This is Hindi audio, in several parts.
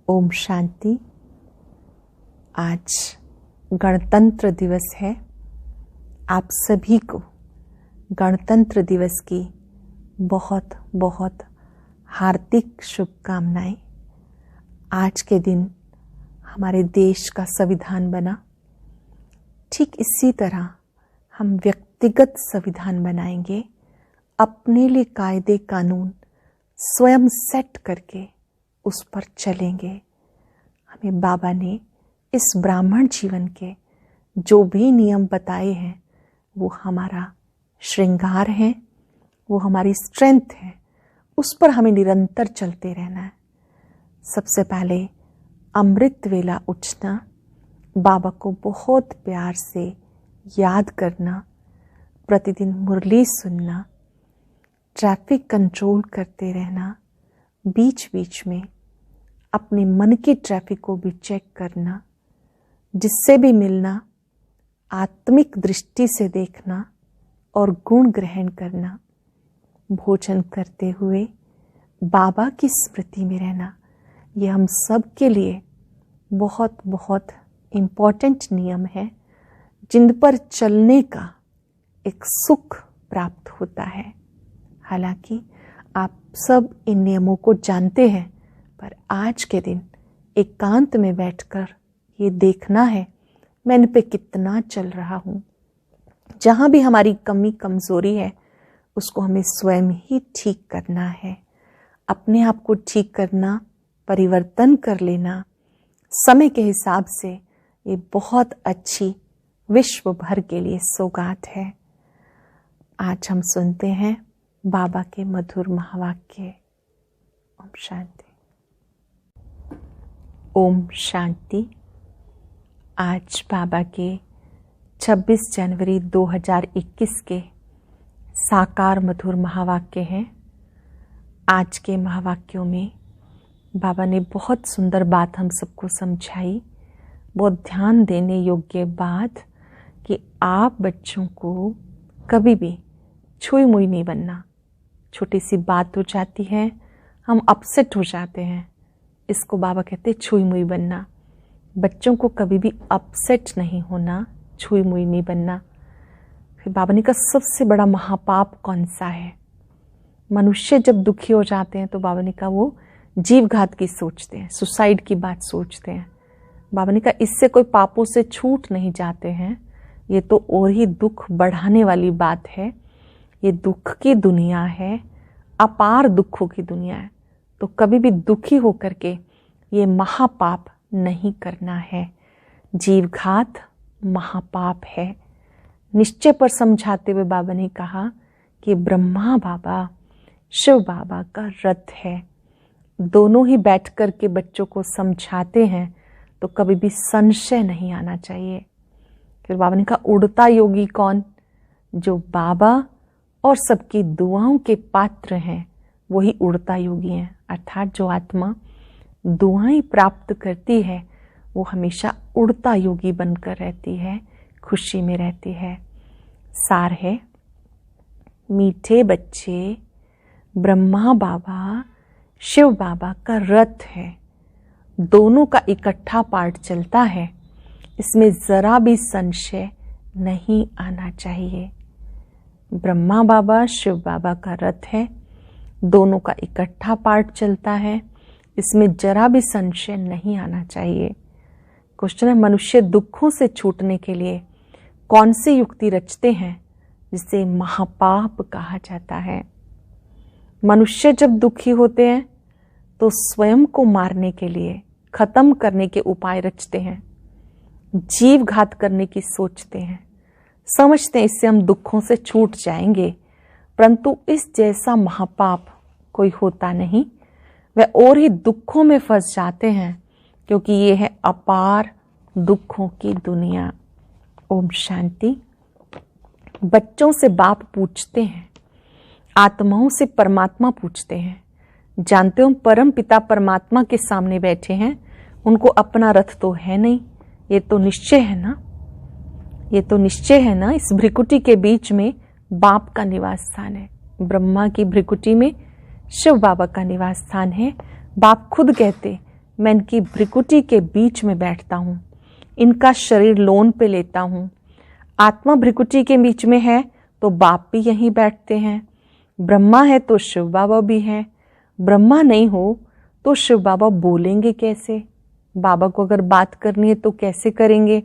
ओम शांति। आज गणतंत्र दिवस है। आप सभी को गणतंत्र दिवस की बहुत बहुत हार्दिक शुभकामनाएं। आज के दिन हमारे देश का संविधान बना। ठीक इसी तरह हम व्यक्तिगत संविधान बनाएंगे, अपने लिए कायदे कानून स्वयं सेट करके उस पर चलेंगे। हमें बाबा ने इस ब्राह्मण जीवन के जो भी नियम बताए हैं वो हमारा श्रृंगार है, वो हमारी स्ट्रेंथ है। उस पर हमें निरंतर चलते रहना है। सबसे पहले अमृत वेला उठना, बाबा को बहुत प्यार से याद करना, प्रतिदिन मुरली सुनना, ट्रैफिक कंट्रोल करते रहना, बीच बीच में अपने मन की ट्रैफिक को भी चेक करना, जिससे भी मिलना आत्मिक दृष्टि से देखना और गुण ग्रहण करना। भोजन करते हुए बाबा की स्मृति में रहना। ये हम सब के लिए बहुत बहुत इम्पोर्टेंट नियम है, जिन पर चलने का एक सुख प्राप्त होता है। हालांकि आप सब इन नियमों को जानते हैं, पर आज के दिन एकांत में बैठकर ये देखना है मैं इन पे कितना चल रहा हूँ। जहाँ भी हमारी कमी कमजोरी है उसको हमें स्वयं ही ठीक करना है। अपने आप को ठीक करना, परिवर्तन कर लेना समय के हिसाब से ये बहुत अच्छी विश्व भर के लिए सौगात है। आज हम सुनते हैं बाबा के मधुर महावाक्य। ओम शांति। ओम शांति। आज बाबा के 26 जनवरी 2021 के साकार मधुर महावाक्य हैं। आज के महावाक्यों में बाबा ने बहुत सुंदर बात हम सबको समझाई, बहुत ध्यान देने योग्य बात, कि आप बच्चों को कभी भी छुई मुई नहीं बनना। छोटी सी बात हो जाती है, हम अपसेट हो जाते हैं, इसको बाबा कहते हैं छुई मुई बनना। बच्चों को कभी भी अपसेट नहीं होना, छुई मुई नहीं बनना। फिर बाबा ने कहा सबसे बड़ा महापाप कौन सा है? मनुष्य जब दुखी हो जाते हैं तो बाबा ने कहा वो जीव घात की सोचते हैं, सुसाइड की बात सोचते हैं। बाबा ने कहा इससे कोई पापों से छूट नहीं जाते हैं, ये तो और ही दुख बढ़ाने वाली बात है। ये दुख की दुनिया है, अपार दुखों की दुनिया है। तो कभी भी दुखी होकर के ये महापाप नहीं करना है। जीवघात महापाप है। निश्चय पर समझाते हुए बाबा ने कहा कि ब्रह्मा बाबा शिव बाबा का रथ है। दोनों ही बैठ कर के बच्चों को समझाते हैं तो कभी भी संशय नहीं आना चाहिए। फिर बाबा ने कहा उड़ता योगी कौन? जो बाबा और सबकी दुआओं के पात्र हैं वही उड़ता योगी हैं। अर्थात जो आत्मा दुआएं प्राप्त करती है वो हमेशा उड़ता योगी बनकर रहती है, खुशी में रहती है। सार है, मीठे बच्चे ब्रह्मा बाबा शिव बाबा का रथ है। दोनों का इकट्ठा पार्ट चलता है, इसमें जरा भी संशय नहीं आना चाहिए। ब्रह्मा बाबा शिव बाबा का रथ है, दोनों का इकट्ठा पार्ट चलता है, इसमें जरा भी संशय नहीं आना चाहिए। क्वेश्चन है, मनुष्य दुखों से छूटने के लिए कौन सी युक्ति रचते हैं जिसे महापाप कहा जाता है? मनुष्य जब दुखी होते हैं तो स्वयं को मारने के लिए, खत्म करने के उपाय रचते हैं, जीव घात करने की सोचते हैं, समझते हैं इससे हम दुखों से छूट जाएंगे। परंतु इस जैसा महापाप कोई होता नहीं, वह और ही दुखों में फंस जाते हैं, क्योंकि ये है अपार दुखों की दुनिया। ओम शांति। बच्चों से बाप पूछते हैं, आत्माओं से परमात्मा पूछते हैं। जानते हो परम पिता परमात्मा के सामने बैठे हैं, उनको अपना रथ तो है नहीं। ये तो निश्चय है ना, ये तो निश्चय है ना। इस भ्रिकुटी के बीच में बाप का निवास स्थान है। ब्रह्मा की भ्रिकुटी में शिव बाबा का निवास स्थान है। बाप खुद कहते मैं इनकी भ्रिकुटी के बीच में बैठता हूँ, इनका शरीर लोन पे लेता हूँ। आत्मा भ्रिकुटी के बीच में है तो बाप भी यहीं बैठते हैं। ब्रह्मा है तो शिव बाबा भी हैं। ब्रह्मा नहीं हो तो शिव बाबा बोलेंगे कैसे? बाबा को अगर बात करनी है तो कैसे करेंगे?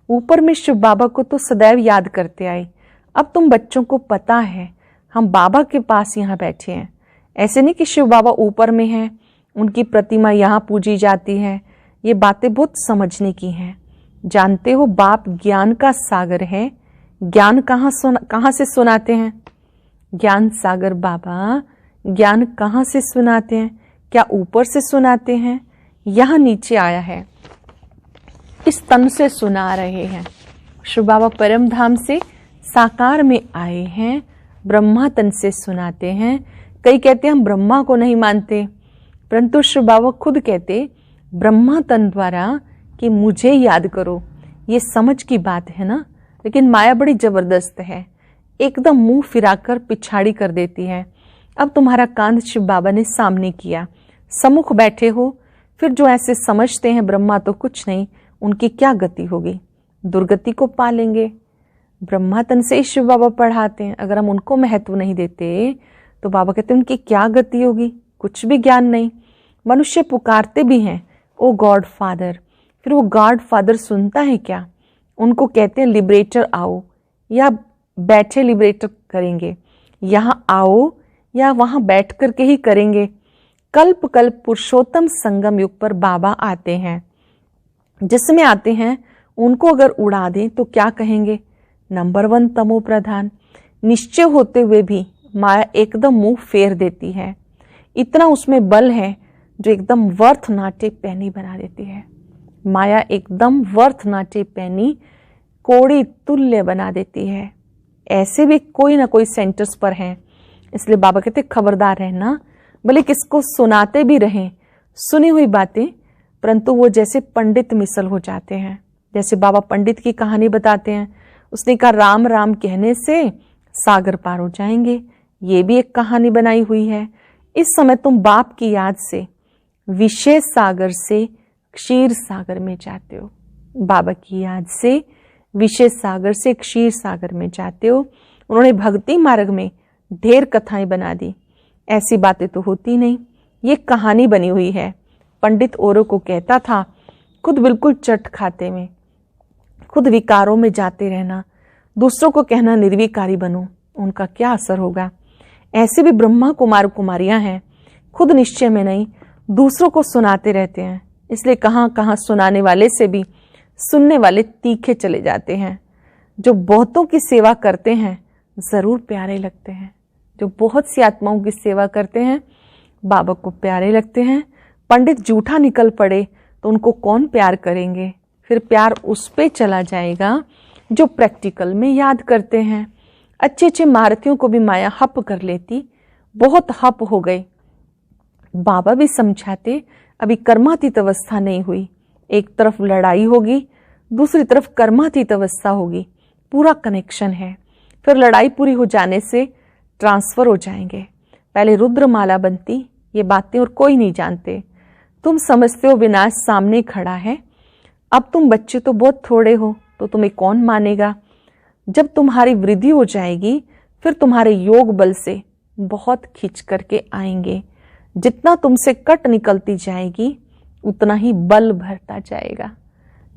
ऊपर में शिव बाबा को तो सदैव याद करते आए। अब तुम बच्चों को पता है हम बाबा के पास यहाँ बैठे हैं। ऐसे नहीं कि शिव बाबा ऊपर में हैं, उनकी प्रतिमा यहाँ पूजी जाती है। ये बातें बहुत समझने की हैं। जानते हो बाप ज्ञान का सागर है। ज्ञान कहाँ से सुनाते हैं? ज्ञान सागर बाबा ज्ञान कहाँ से सुनाते हैं? क्या ऊपर से सुनाते हैं? यहाँ नीचे आया है, इस तन से सुना रहे हैं। शिव बाबा परम धाम से साकार में आए हैं, ब्रह्मा तन से सुनाते हैं। कई कहते हैं हम ब्रह्मा को नहीं मानते, परंतु शिव बाबा खुद कहते ब्रह्मा तन द्वारा कि मुझे याद करो। ये समझ की बात है ना, लेकिन माया बड़ी जबरदस्त है, एकदम मुंह फिराकर पिछाड़ी कर देती है। अब तुम्हारा कांध शिव बाबा ने सामने किया, सम्मुख बैठे हो, फिर जो ऐसे समझते हैं ब्रह्मा तो कुछ नहीं, उनकी क्या गति होगी? दुर्गति को पालेंगे। ब्रह्मा तन से ही शिव बाबा पढ़ाते हैं, अगर हम उनको महत्व नहीं देते तो बाबा कहते हैं उनकी क्या गति होगी? कुछ भी ज्ञान नहीं। मनुष्य पुकारते भी हैं ओ गॉड फादर, फिर वो गॉड फादर सुनता है क्या? उनको कहते हैं लिबरेटर आओ, या बैठे लिबरेटर करेंगे, यहाँ आओ या वहां बैठ करके ही करेंगे। कल्प कल्प पुरुषोत्तम संगम युग पर बाबा आते हैं, जिसमें आते हैं उनको अगर उड़ा दें तो क्या कहेंगे? नंबर 1 तमो प्रधान। निश्चय होते हुए भी माया एकदम मुंह फेर देती है। इतना उसमें बल है जो एकदम वर्थ नाटे पैनी बना देती है। माया एकदम वर्थ नाटे पैनी कोड़ी तुल्य बना देती है। ऐसे भी कोई ना कोई सेंटर्स पर हैं, इसलिए बाबा कहते खबरदार रहना। भले किसको सुनाते भी रहें सुनी हुई बातें, परंतु वो जैसे पंडित मिसल हो जाते हैं। जैसे बाबा पंडित की कहानी बताते हैं, उसने कहा राम राम कहने से सागर पार हो जाएंगे। ये भी एक कहानी बनाई हुई है। इस समय तुम बाप की याद से विशेष सागर से क्षीर सागर में जाते हो। बाबा की याद से विशेष सागर से क्षीर सागर में जाते हो। उन्होंने भक्ति मार्ग में ढेर कथाएं बना दी। ऐसी बातें तो होती नहीं, ये कहानी बनी हुई है। पंडित औरों को कहता था, खुद बिल्कुल चट खाते में, खुद विकारों में जाते रहना, दूसरों को कहना निर्विकारी बनो, उनका क्या असर होगा? ऐसे भी ब्रह्मा कुमार कुमारियां हैं, खुद निश्चय में नहीं, दूसरों को सुनाते रहते हैं। इसलिए कहाँ कहाँ सुनाने वाले से भी सुनने वाले तीखे चले जाते हैं। जो बहुतों की सेवा करते हैं जरूर प्यारे लगते हैं। जो बहुत सी आत्माओं की सेवा करते हैं बाबा को प्यारे लगते हैं। पंडित जूठा निकल पड़े तो उनको कौन प्यार करेंगे? फिर प्यार उस पे चला जाएगा जो प्रैक्टिकल में याद करते हैं। अच्छे अच्छे महारथियों को भी माया हप कर लेती, बहुत हप हो गए। बाबा भी समझाते अभी कर्मातीत अवस्था नहीं हुई, एक तरफ लड़ाई होगी, दूसरी तरफ कर्मातीत अवस्था होगी, पूरा कनेक्शन है। फिर लड़ाई पूरी हो जाने से ट्रांसफर हो जाएंगे। पहले रुद्रमाला बनती, ये बातें और कोई नहीं जानते। तुम समझते हो विनाश सामने खड़ा है। अब तुम बच्चे तो बहुत थोड़े हो, तो तुम्हें कौन मानेगा? जब तुम्हारी वृद्धि हो जाएगी फिर तुम्हारे योग बल से बहुत खींच करके आएंगे। जितना तुमसे कट निकलती जाएगी उतना ही बल भरता जाएगा।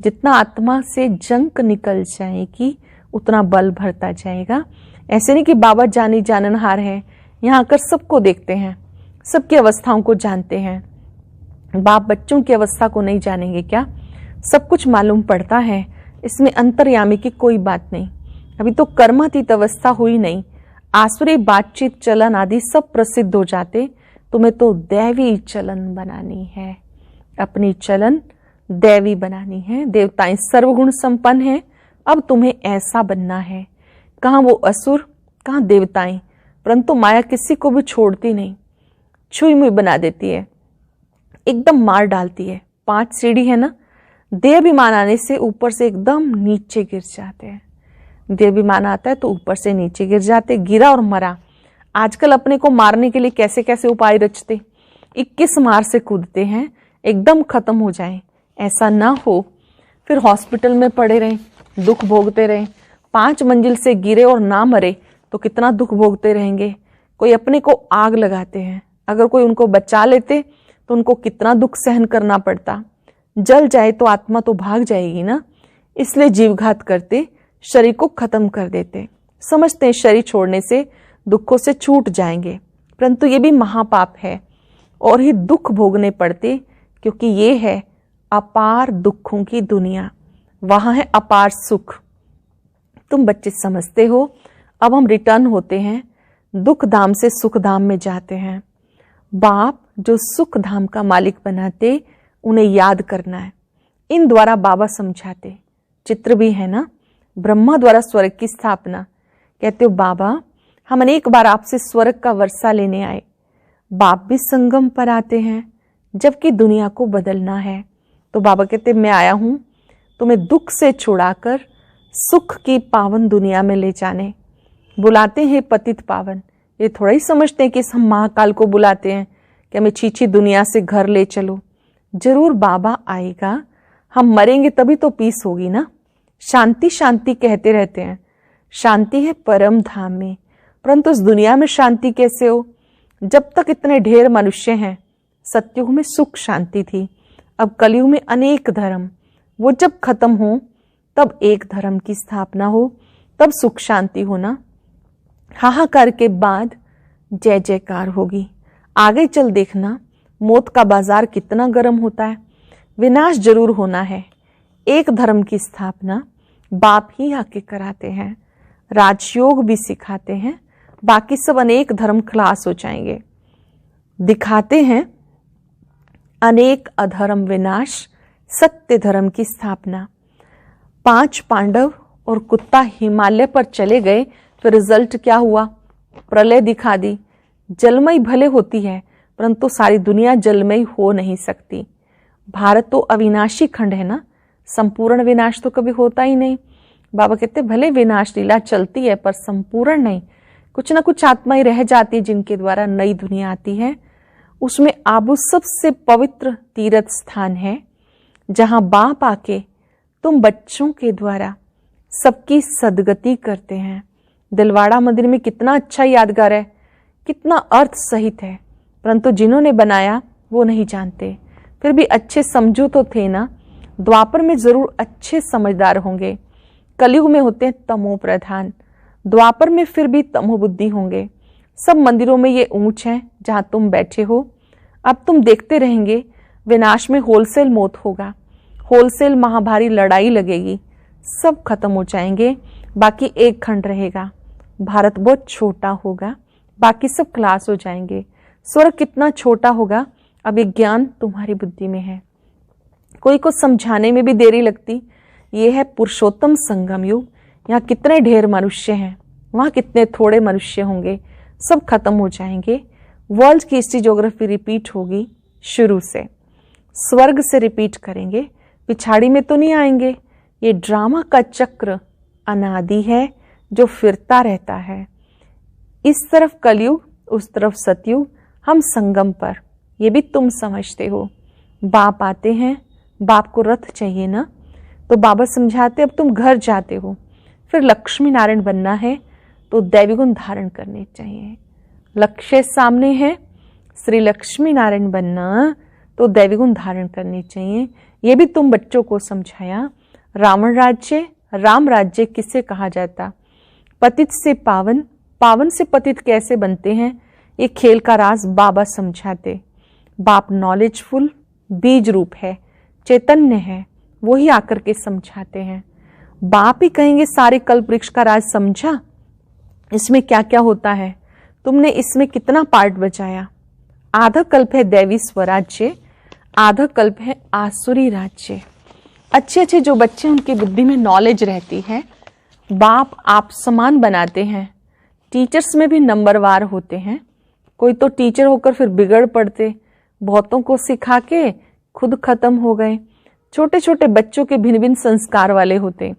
जितना आत्मा से जंक निकल जाएगी उतना बल भरता जाएगा। ऐसे नहीं कि बाबा जानी जाननहार है, यहाँ आकर सबको देखते हैं, सबकी अवस्थाओं को जानते हैं। बाप बच्चों की अवस्था को नहीं जानेंगे क्या? सब कुछ मालूम पड़ता है, इसमें अंतर्यामी की कोई बात नहीं। अभी तो कर्मातीत अवस्था हुई नहीं, आसुरी बातचीत चलन आदि सब प्रसिद्ध हो जाते। तुम्हें तो दैवी चलन बनानी है, अपनी चलन दैवी बनानी है। देवताएं सर्वगुण संपन्न हैं, अब तुम्हें ऐसा बनना है। कहाँ वो असुर, कहाँ देवताएं, परंतु माया किसी को भी छोड़ती नहीं, छुई मुई बना देती है, एकदम मार डालती है। 5 सीढ़ी है ना, देहाभिमान आने से ऊपर से एकदम नीचे गिर जाते हैं। देहाभिमान आता है तो ऊपर से नीचे गिर जाते, गिरा और मरा। आजकल अपने को मारने के लिए कैसे कैसे उपाय रचते, 21 मार से कूदते हैं, एकदम खत्म हो जाएं, ऐसा ना हो। फिर हॉस्पिटल में पड़े रहें, दुख भोगते रहें। 5 मंजिल से गिरे और ना मरे तो कितना दुख भोगते रहेंगे। कोई अपने को आग लगाते हैं, अगर कोई उनको बचा लेते तो उनको कितना दुख सहन करना पड़ता। जल जाए तो आत्मा तो भाग जाएगी ना, इसलिए जीवघात करते, शरीर को खत्म कर देते। समझते हैं शरीर छोड़ने से दुखों से छूट जाएंगे, परंतु ये भी महापाप है और ही दुख भोगने पड़ते, क्योंकि ये है अपार दुखों की दुनिया, वहां है अपार सुख। तुम बच्चे समझते हो। अब हम रिटर्न होते हैं, दुख धाम से सुख धाम में जाते हैं। बाप जो सुख धाम का मालिक बनाते, उन्हें याद करना है। इन द्वारा बाबा समझाते, चित्र भी है ना, ब्रह्मा द्वारा स्वर्ग की स्थापना। कहते हो बाबा हम अनेक बार आपसे स्वर्ग का वर्षा लेने आए। बाप भी संगम पर आते हैं, जबकि दुनिया को बदलना है। तो बाबा कहते मैं आया हूं तुम्हें दुख से छुड़ाकर सुख की पावन दुनिया में ले जाने। बुलाते हैं पतित पावन, ये थोड़ा ही समझते हैं कि हम महाकाल को बुलाते हैं कि हमें छीछी दुनिया से घर ले चलो। जरूर बाबा आएगा, हम मरेंगे तभी तो पीस होगी ना। शांति शांति कहते रहते हैं, शांति है परम धाम में, परंतु उस दुनिया में शांति कैसे हो जब तक इतने ढेर मनुष्य हैं। सतयुग में सुख शांति थी, अब कलयुग में अनेक धर्म। वो जब खत्म हो तब एक धर्म की स्थापना हो, तब सुख शांति होना। हाहाकार के बाद जय जयकार होगी। आगे चल देखना मौत का बाजार कितना गर्म होता है। विनाश जरूर होना है, एक धर्म की स्थापना बाप ही आके कराते हैं। राजयोग भी सिखाते हैं, बाकी सब अनेक धर्म खलास हो जाएंगे। दिखाते हैं अनेक अधर्म विनाश, सत्य धर्म की स्थापना। 5 पांडव और कुत्ता हिमालय पर चले गए तो रिजल्ट क्या हुआ? प्रलय दिखा दी। जलमयी भले होती है, परंतु सारी दुनिया जलमयी हो नहीं सकती। भारत तो अविनाशी खंड है ना, संपूर्ण विनाश तो कभी होता ही नहीं। बाबा कहते भले विनाश लीला चलती है पर संपूर्ण नहीं, कुछ ना कुछ आत्माएं रह जाती है जिनके द्वारा नई दुनिया आती है। उसमें आबू सबसे पवित्र तीर्थ स्थान है, जहां बाप आके तुम बच्चों के द्वारा सबकी सदगति करते हैं। दिलवाड़ा मंदिर में कितना अच्छा यादगार है, कितना अर्थ सहित है, परंतु जिन्होंने बनाया वो नहीं जानते। फिर भी अच्छे समझो तो थे ना, द्वापर में जरूर अच्छे समझदार होंगे। कलयुग में होते हैं तमो प्रधान, द्वापर में फिर भी तमो बुद्धि होंगे। सब मंदिरों में ये ऊंच है जहां तुम बैठे हो। अब तुम देखते रहेंगे विनाश में होलसेल मौत होगा, होलसेल महाभारी लड़ाई लगेगी, सब खत्म हो जाएंगे, बाकी एक खंड रहेगा। भारत बहुत छोटा होगा, बाकी सब क्लास हो जाएंगे। स्वर्ग कितना छोटा होगा, अब ये ज्ञान तुम्हारी बुद्धि में है। कोई को समझाने में भी देरी लगती। ये है पुरुषोत्तम संगम युग। यहाँ कितने ढेर मनुष्य हैं, वहां कितने थोड़े मनुष्य होंगे, सब खत्म हो जाएंगे। वर्ल्ड की हिस्ट्री ज्योग्राफी रिपीट होगी शुरू से, स्वर्ग से रिपीट करेंगे, पिछाड़ी में तो नहीं आएंगे। ये ड्रामा का चक्र अनादि है जो फिरता रहता है। इस तरफ कलयुग, उस तरफ सतयुग, हम संगम पर। ये भी तुम समझते हो। बाप आते हैं, बाप को रथ चाहिए ना, तो बाबा समझाते अब तुम घर जाते हो, फिर लक्ष्मी नारायण बनना है तो दैवी गुण धारण करने चाहिए। लक्ष्य सामने है, श्री लक्ष्मी नारायण बनना तो दैवी गुण धारण करने चाहिए। ये भी तुम बच्चों को समझाया। रावण राज्य, राम राज्य किसे कहा जाता? पतित से पावन, पावन से पतित कैसे बनते हैं, ये खेल का राज बाबा समझाते। बाप नॉलेजफुल बीज रूप है, चैतन्य है, वो ही आकर के समझाते हैं। बाप ही कहेंगे सारे कल्प वृक्ष का राज समझा, इसमें क्या क्या होता है, तुमने इसमें कितना पार्ट बचाया। आधा कल्प है दैवी स्वराज्य, आधा कल्प है आसुरी राज्य। अच्छे अच्छे जो बच्चे उनकी बुद्धि में नॉलेज रहती है, बाप आप समान बनाते हैं। टीचर्स में भी नंबरवार होते हैं। कोई तो टीचर होकर फिर बिगड़ पड़ते, बहुतों को सिखा के खुद खत्म हो गए। छोटे छोटे बच्चों के भिन्न भिन्न संस्कार वाले होते।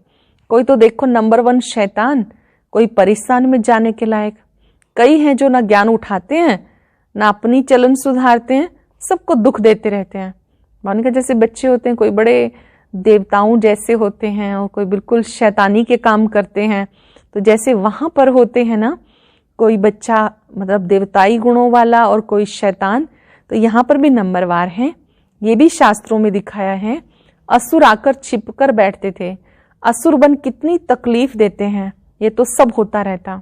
कोई तो देखो नंबर 1 शैतान, कोई परिस्थान में जाने के लायक। कई हैं जो ना ज्ञान उठाते हैं, ना अपनी चलन सुधारते हैं, सबको दुख देते रहते हैं। मानो कि जैसे बच्चे होते हैं, कोई बड़े देवताओं जैसे होते हैं और कोई बिल्कुल शैतानी के काम करते हैं, तो जैसे वहां पर होते हैं ना, कोई बच्चा मतलब देवताई गुणों वाला और कोई शैतान, तो यहाँ पर भी नंबरवार हैं। ये भी शास्त्रों में दिखाया है। असुर आकर छिप कर बैठते थे। असुर बन कितनी तकलीफ देते हैं, ये तो सब होता रहता।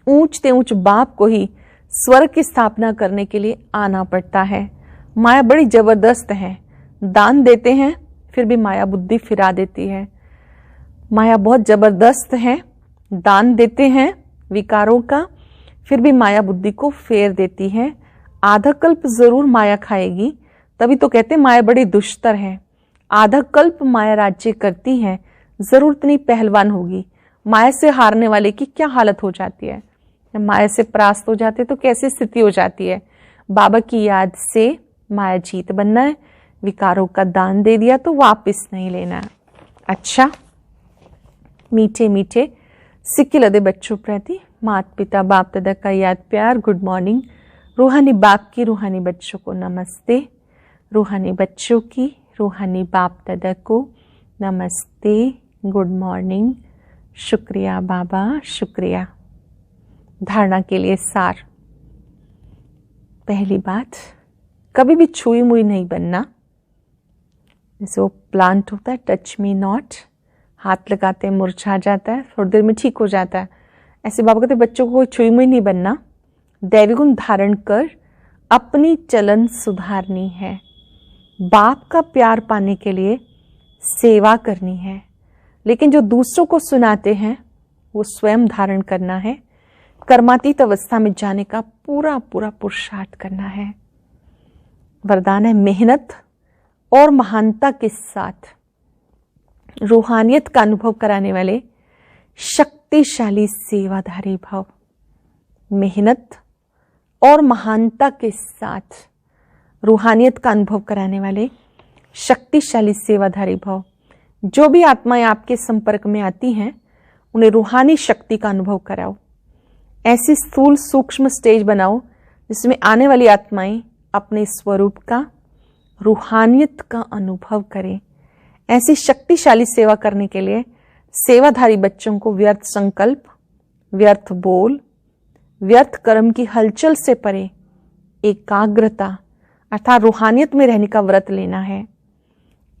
ऊंचते ऊंच बाप को ही स्वर्ग की स्थापना करने के लिए आना पड़ता है। माया बड़ी जबरदस्त है, दान देते हैं फिर भी माया बुद्धि फिरा देती है। माया बहुत जबरदस्त है, दान देते हैं विकारों का, फिर भी माया बुद्धि को फेर देती है। आधा कल्प जरूर माया खाएगी, तभी तो कहते माया बड़ी दुष्टर है। आधा कल्प माया राज्य करती है, जरूर इतनी पहलवान होगी। माया से हारने वाले की क्या हालत हो जाती है, जब माया से परास्त हो जाते तो कैसी स्थिति हो जाती है। बाबा की याद से माया जीत बनना है, विकारों का दान दे दिया तो वापस नहीं लेना। अच्छा, मीठे मीठे सिक्के लदे बच्चों प्रति माता पिता बाप दादा का याद प्यार, गुड मॉर्निंग। रूहानी बाप की रूहानी बच्चों को नमस्ते, रूहानी बच्चों की रूहानी बाप दादा को नमस्ते, गुड मॉर्निंग। शुक्रिया बाबा, शुक्रिया। धारणा के लिए सार। पहली बात, कभी भी छुई मुई नहीं बनना। जैसे वो प्लांट होता है, टच मी नॉट, हाथ लगाते हैं मुरझा जाता है, थोड़ी देर में ठीक हो जाता है। ऐसे बाबा कहते बच्चों को कोई छुई मुई नहीं बनना। दैवी गुण धारण कर अपनी चलन सुधारनी है। बाप का प्यार पाने के लिए सेवा करनी है, लेकिन जो दूसरों को सुनाते हैं वो स्वयं धारण करना है। कर्मातीत अवस्था में जाने का पूरा पूरा पुरुषार्थ करना है। वरदान है मेहनत और महानता के साथ रूहानियत का अनुभव कराने वाले शक्तिशाली सेवाधारी भाव। मेहनत और महानता के साथ रूहानियत का अनुभव कराने वाले शक्तिशाली सेवाधारी भाव। जो भी आत्माएं आपके संपर्क में आती हैं उन्हें रूहानी शक्ति का अनुभव कराओ। ऐसी स्थूल सूक्ष्म स्टेज बनाओ जिसमें आने वाली आत्माएं अपने स्वरूप का, रूहानियत का अनुभव करें। ऐसी शक्तिशाली सेवा करने के लिए सेवाधारी बच्चों को व्यर्थ संकल्प, व्यर्थ बोल, व्यर्थ कर्म की हलचल से परे एकाग्रता अर्थात रूहानियत में रहने का व्रत लेना है।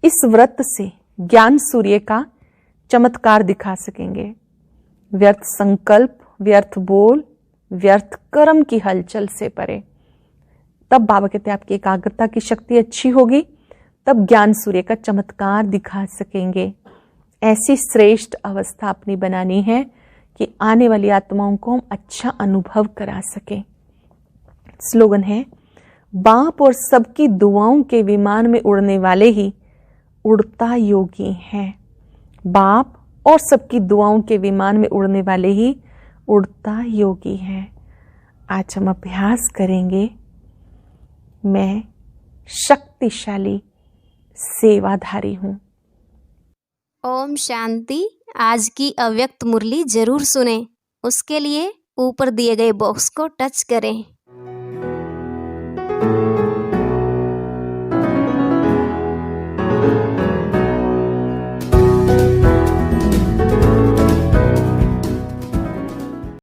इस व्रत से ज्ञान सूर्य का चमत्कार दिखा सकेंगे। व्यर्थ संकल्प, व्यर्थ बोल, व्यर्थ कर्म की हलचल से परे, तब बाबा कहते हैं आपकी एकाग्रता की शक्ति अच्छी होगी, तब ज्ञान सूर्य का चमत्कार दिखा सकेंगे। ऐसी श्रेष्ठ अवस्था अपनी बनानी है कि आने वाली आत्माओं को हम अच्छा अनुभव करा सकें। स्लोगन है, बाप और सबकी दुआओं के विमान में उड़ने वाले ही उड़ता योगी हैं। बाप और सबकी दुआओं के विमान में उड़ने वाले ही उड़ता योगी हैं। आज हम अभ्यास करेंगे, मैं शक्तिशाली सेवाधारी हूं। ओम शांति। आज की अव्यक्त मुरली जरूर सुने। उसके लिए ऊपर दिए गए बॉक्स को टच करें।